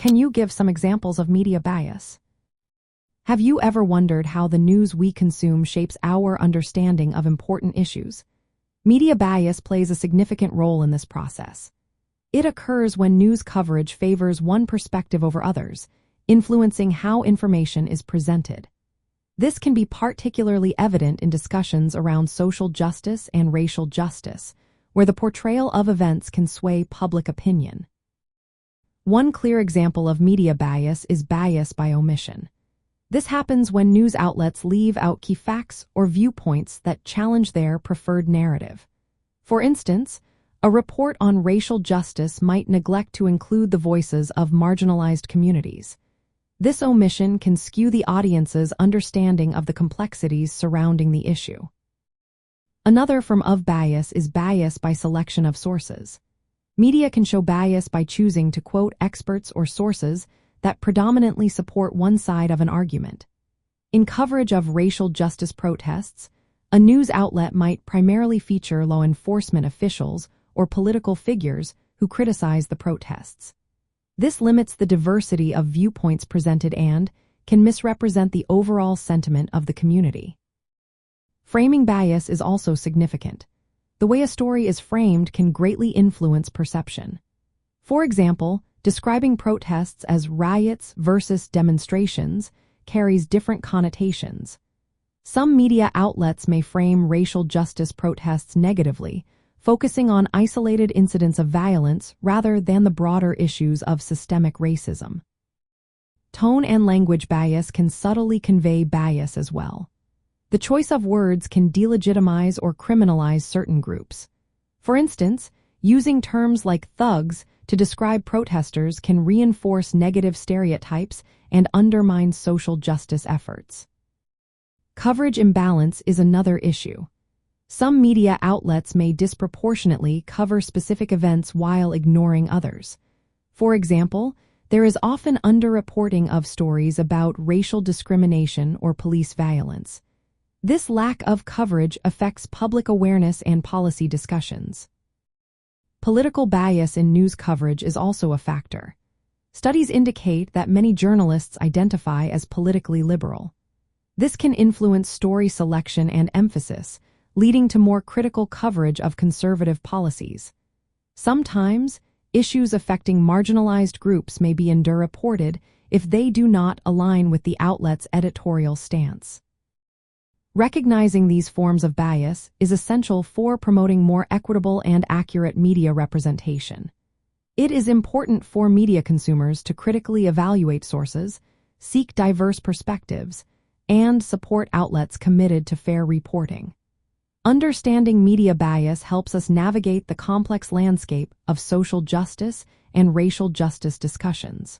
Can you give some examples of media bias? Have you ever wondered how the news we consume shapes our understanding of important issues? Media bias plays a significant role in this process. It occurs when news coverage favors one perspective over others, influencing how information is presented. This can be particularly evident in discussions around social justice and racial justice, where the portrayal of events can sway public opinion. One clear example of media bias is bias by omission. This happens when news outlets leave out key facts or viewpoints that challenge their preferred narrative. For instance, a report on racial justice might neglect to include the voices of marginalized communities. This omission can skew the audience's understanding of the complexities surrounding the issue. Another form of bias is bias by selection of sources. Media can show bias by choosing to quote experts or sources that predominantly support one side of an argument. In coverage of racial justice protests, a news outlet might primarily feature law enforcement officials or political figures who criticize the protests. This limits the diversity of viewpoints presented and can misrepresent the overall sentiment of the community. Framing bias is also significant. The way a story is framed can greatly influence perception. For example, describing protests as riots versus demonstrations carries different connotations. Some media outlets may frame racial justice protests negatively, focusing on isolated incidents of violence rather than the broader issues of systemic racism. Tone and language bias can subtly convey bias as well. The choice of words can delegitimize or criminalize certain groups. For instance, using terms like thugs to describe protesters can reinforce negative stereotypes and undermine social justice efforts. Coverage imbalance is another issue. Some media outlets may disproportionately cover specific events while ignoring others. For example, there is often underreporting of stories about racial discrimination or police violence. This lack of coverage affects public awareness and policy discussions. Political bias in news coverage is also a factor. Studies indicate that many journalists identify as politically liberal. This can influence story selection and emphasis, leading to more critical coverage of conservative policies. Sometimes, issues affecting marginalized groups may be underreported if they do not align with the outlet's editorial stance. Recognizing these forms of bias is essential for promoting more equitable and accurate media representation. It is important for media consumers to critically evaluate sources, seek diverse perspectives, and support outlets committed to fair reporting. Understanding media bias helps us navigate the complex landscape of social justice and racial justice discussions.